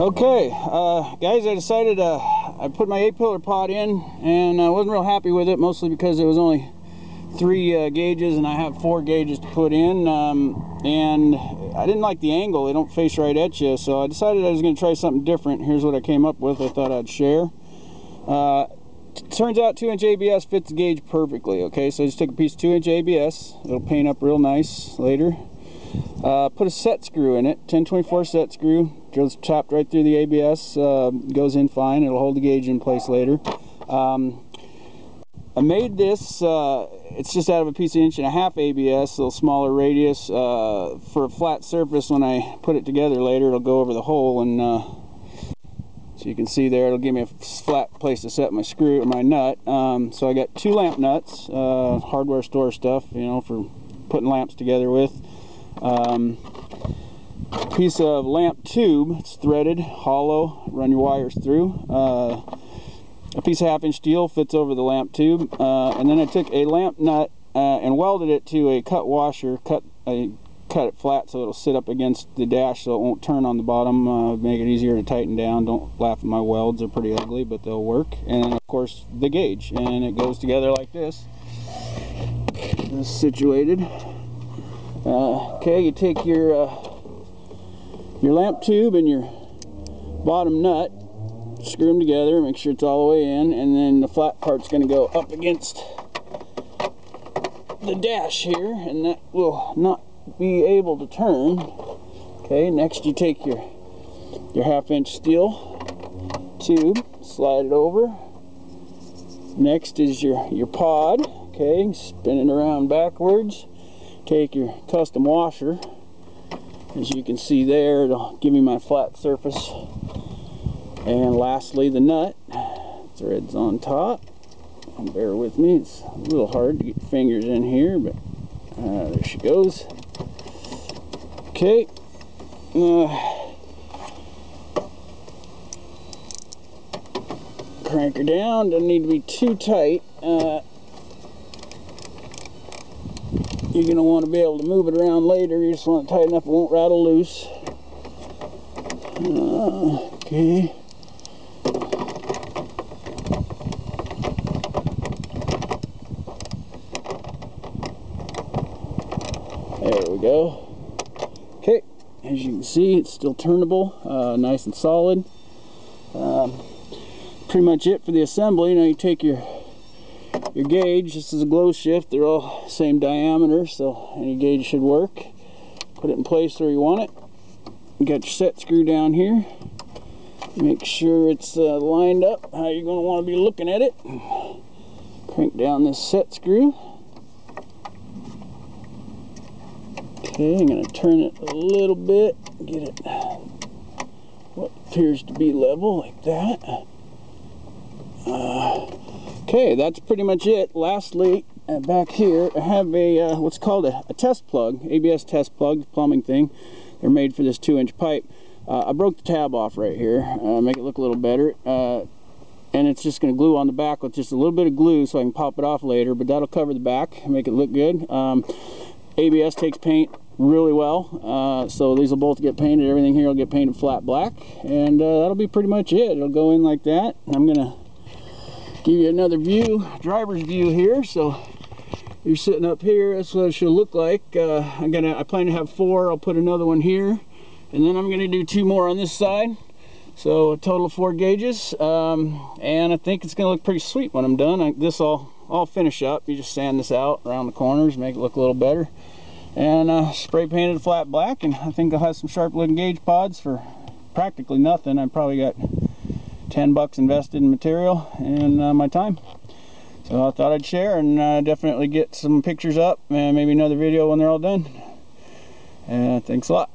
Okay, guys, I decided I put my 8-pillar pod in, and I wasn't real happy with it, mostly because it was only 3 gauges and I have 4 gauges to put in, and I didn't like the angle. They don't face right at you, so I decided I was going to try something different. Here's what I came up with. I thought I'd share. Turns out 2-inch ABS fits the gauge perfectly. Okay, so I just took a piece of 2-inch ABS. It'll paint up real nice later. Put a set screw in it, 1024 set screw, drills chopped right through the ABS, goes in fine. It'll hold the gauge in place later. I made this, it's just out of a piece of 1.5 inch ABS, a little smaller radius, for a flat surface. When I put it together later, it'll go over the hole, and so you can see there, it'll give me a flat place to set my screw, my nut. So I got 2 lamp nuts, hardware store stuff, you know, for putting lamps together with. Piece of lamp tube, it's threaded, hollow, run your wires through. A piece of 1/2 inch steel fits over the lamp tube, and then I took a lamp nut and welded it to a cut washer. Cut it flat so it'll sit up against the dash so it won't turn on the bottom, make it easier to tighten down. Don't laugh at my welds, they're pretty ugly, but they'll work. And then of course the gauge, and it goes together like this. This is situated. Okay, you take your lamp tube and your bottom nut, screw them together, make sure it's all the way in, and then the flat part's going to go up against the dash here, and that will not be able to turn. Okay, next you take your 1/2 inch steel tube, slide it over. Next is your pod. Okay, spin it around backwards. Take your custom washer. As you can see there, it'll give me my flat surface. And lastly, the nut. Threads on top. Bear with me, it's a little hard to get your fingers in here, but there she goes. Okay. Crank her down, doesn't need to be too tight. You're going to want to be able to move it around later. You just want to tighten up, it won't rattle loose. Okay. There we go. Okay, as you can see, it's still turnable, nice and solid. Pretty much it for the assembly. Now you take your gauge. This is a glow shift. They're all same diameter, so any gauge should work. Put it in place where you want it. You got your set screw down here. Make sure it's lined up how you're going to want to be looking at it. Crank down this set screw. Okay, I'm going to turn it a little bit, get it what appears to be level, like that. Okay, that's pretty much it. Lastly, back here, I have a what's called a test plug, ABS test plug, plumbing thing. They're made for this 2-inch pipe. I broke the tab off right here, make it look a little better, and it's just going to glue on the back with just a little bit of glue so I can pop it off later, but that'll cover the back and make it look good. ABS takes paint really well, so these will both get painted. Everything here will get painted flat black, and that'll be pretty much it. It'll go in like that. I'm going to give you another view, driver's view here. So you're sitting up here, that's what it should look like. I plan to have 4. I'll put another one here, and then I'm going to do 2 more on this side, so a total of 4 gauges. And I think it's going to look pretty sweet when I'm done. This I'll finish up. You just sand this out around the corners, make it look a little better, and spray painted flat black, and I think I'll have some sharp looking gauge pods for practically nothing. I probably got $10 invested in material and my time. So I thought I'd share and definitely get some pictures up and maybe another video when they're all done. Thanks a lot.